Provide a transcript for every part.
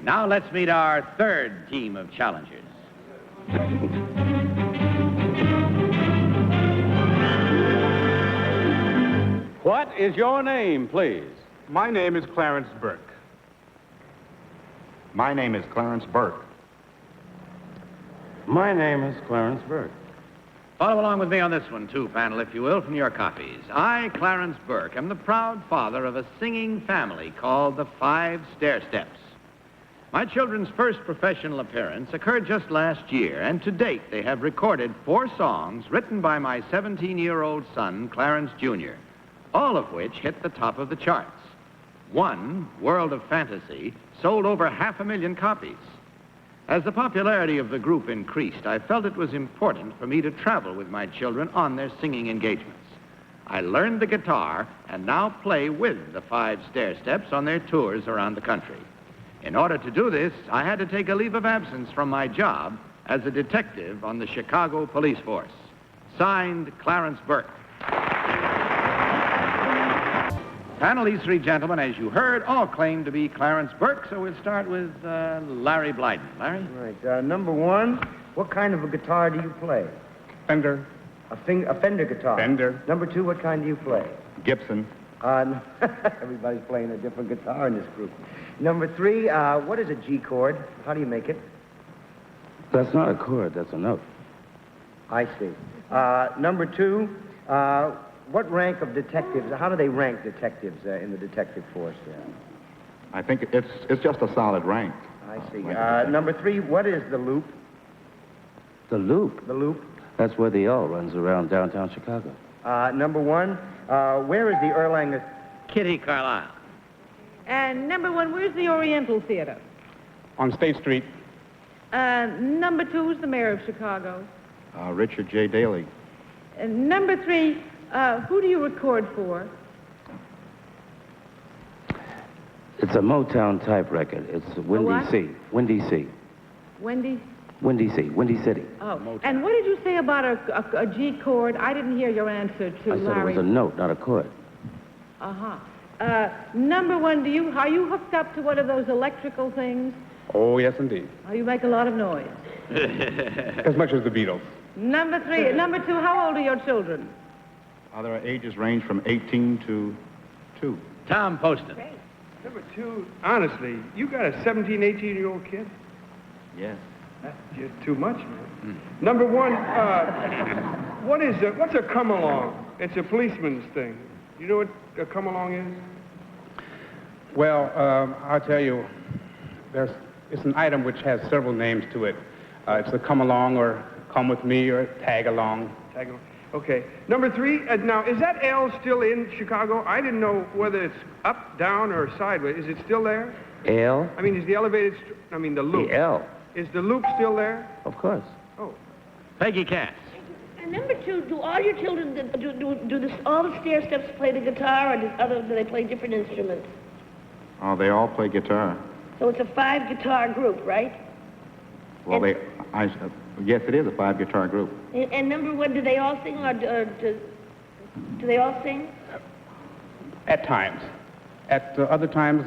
Now let's meet our third team of challengers. What is your name, please? My name is Clarence Burke. My name is Clarence Burke. My name is Clarence Burke. Follow along with me on this one, too, panel, if you will, from your copies. I, Clarence Burke, am the proud father of a singing family called the Five Stairsteps. My children's first professional appearance occurred just last year, and to date they have recorded 4 songs written by my 17-year-old son, Clarence Jr., all of which hit the top of the charts. One, World of Fantasy, sold over 500,000 copies. As the popularity of the group increased, I felt it was important for me to travel with my children on their singing engagements. I learned the guitar and now play with the Five Stairsteps on their tours around the country. In order to do this, I had to take a leave of absence from my job as a detective on the Chicago Police Force. Signed, Clarence Burke. Panel, these 3 gentlemen, as you heard, all claim to be Clarence Burke, so we'll start with Larry Blyden. Larry? Right. Number 1, what kind of a guitar do you play? Fender. A Fender guitar? Fender. Number 2, what kind do you play? Gibson. Everybody's playing a different guitar in this group. Number 3, what is a G chord? How do you make it? That's not a chord, that's a note. I see. Number 2, what rank of detectives, how do they rank detectives in the detective force there? I think it's just a solid rank. I see. Number 3, what is the loop? The Loop? The loop. That's where the L runs around downtown Chicago. Number 1, where is the Erlanger? Kitty Carlisle. And number 1, where's the Oriental Theater? On State Street. Number 2, who's the mayor of Chicago? Richard J. Daley. And number 3, who do you record for? It's a Motown type record. It's Windy C. Windy C. Wendy? Windy C. Windy City. Oh, Motown. and what did you say about a G chord? I didn't hear your answer to I said it Larry. was a note, not a chord. Number 1, are you hooked up to one of those electrical things? Oh, yes, indeed. Oh, you make a lot of noise. As much as the Beatles. Number 3, number 2, how old are your children? Their ages range from 18 to 2. Tom Poston. Number 2, honestly, you got a 17, 18-year-old kid? Yes. That's just too much, man. Number 1, what's a come-along? It's a policeman's thing. You know what a come-along is? Well, I'll tell you, it's an item which has several names to it. It's a come along or come with me or tag along. Tag along. Okay. Number 3, now, is that L still in Chicago? I didn't know whether it's up, down, or sideways. Is it still there? L? I mean, is the elevated, the loop. The L. Is the loop still there? Of course. Oh. Peggy Cass. And number 2, do all your children, all the stair steps play the guitar, or do they play different instruments? Oh, they all play guitar. So it's a 5-guitar group, right? Well, yes, it is a 5-guitar group. And number 1, do they all sing, or do they all sing? At times. At other times,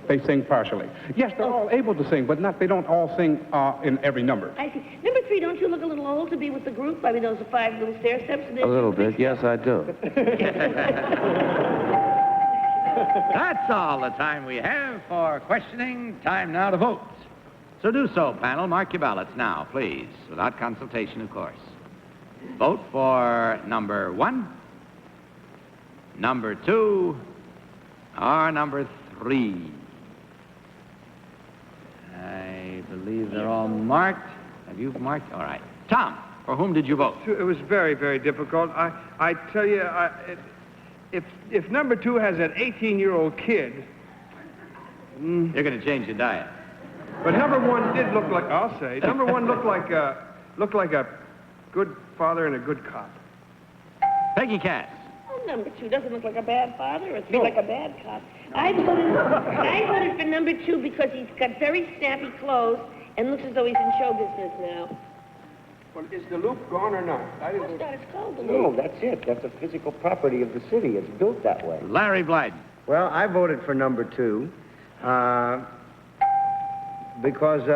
they sing partially. Yes, they're all able to sing, but they don't all sing in every number. I see. Number 3, don't you look a little old to be with the group? I mean, those are 5 little stair steps. A little bit, yes, I do. That's all the time we have for questioning. Time now to vote. So do so, panel. Mark your ballots now, please. Without consultation, of course. Vote for number 1, number 2, or number 3. I believe they're all marked. Have you marked? All right. Tom, for whom did you vote? It was very, very difficult. I tell you, if number 2 has an 18-year-old kid... You're going to change your diet. But number 1 did look like, I'll say, number 1 looked like a good father and a good cop. Peggy Cass. Oh, number 2 doesn't look like a bad father or seem like a bad cop. I voted for number 2 because he's got very snappy clothes and looks as though he's in show business now. Well, is the loop gone or not? Of course not, it's called the loop. No, that's it. That's a physical property of the city. It's built that way. Larry Blyden. Well, I voted for number 2. Because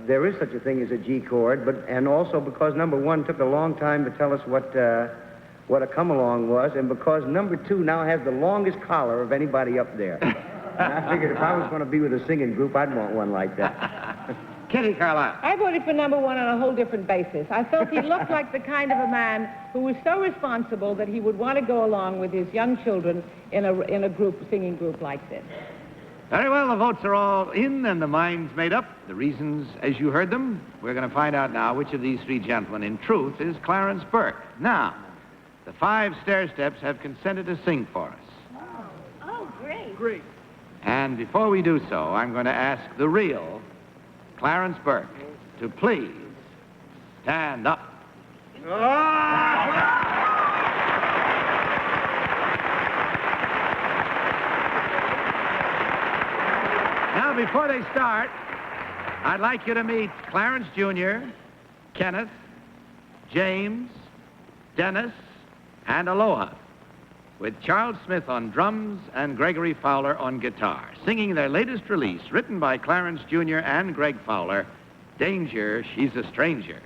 there is such a thing as a G chord, and also because number one took a long time to tell us what a come-along was, and because number two now has the longest collar of anybody up there. And I figured if I was going to be with a singing group, I'd want one like that. Kitty Carlisle. I voted for number one on a whole different basis. I felt he looked like the kind of a man who was so responsible that he would want to go along with his young children in a singing group like this. Very well, the votes are all in and the minds made up. The reasons, as you heard them, we're going to find out now which of these three gentlemen, in truth, is Clarence Burke. Now, the Five Stairsteps have consented to sing for us. Oh, great. Great. And before we do so, I'm going to ask the real Clarence Burke to please stand up. Now, before they start, I'd like you to meet Clarence Jr., Kenneth, James, Dennis, and Alohe, with Charles Smith on drums and Gregory Fowler on guitar, singing their latest release, written by Clarence Jr. and Greg Fowler, Danger, She's a Stranger.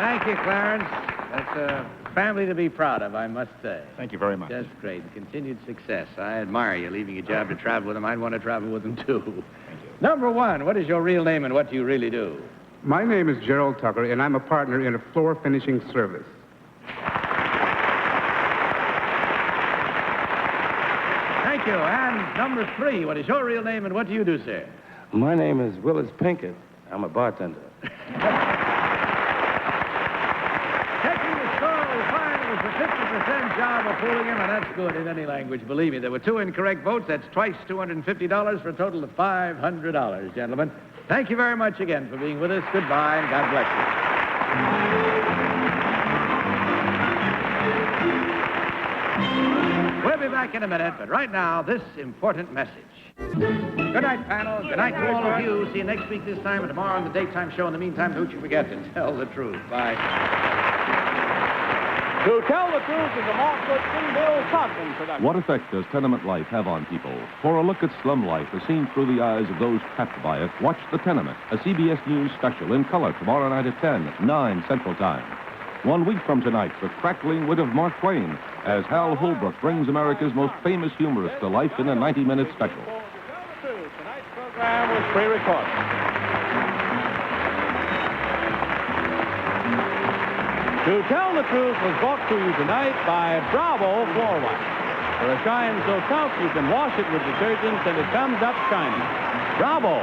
Thank you, Clarence. That's a family to be proud of, I must say. Thank you very much. Just great. Continued success. I admire you leaving a job to travel with them. I'd want to travel with them, too. Thank you. Number one, what is your real name and what do you really do? My name is Gerald Tucker, and I'm a partner in a floor finishing service. Thank you. And number three, what is your real name and what do you do, sir? My name is Willis Pinkett. I'm a bartender. Taking the score, we find it was a 50% job of fooling him, and that's good in any language. Believe me, there were two incorrect votes. That's twice $250 for a total of $500, gentlemen. Thank you very much again for being with us. Goodbye, and God bless you. We'll be back in a minute, but right now, this important message. Good night, panel. Good night to all of you. See you next week this time and tomorrow on the daytime show. In the meantime, don't you forget to tell the truth. Bye. To Tell the Truth is a Mark Goodson, Bill Cosby production. What effect does tenement life have on people? For a look at slum life as seen through the eyes of those trapped by it, watch The Tenement, a CBS News special in color tomorrow night at 10, 9 Central Time. 1 week from tonight, the crackling wit of Mark Twain as Hal Holbrook brings America's most famous humorist to life in a 90-minute special. Tonight's program was pre-recorded. To Tell the Truth was brought to you tonight by Bravo Floor Wax. For a shine so tough you can wash it with detergent and it comes up shining. Bravo!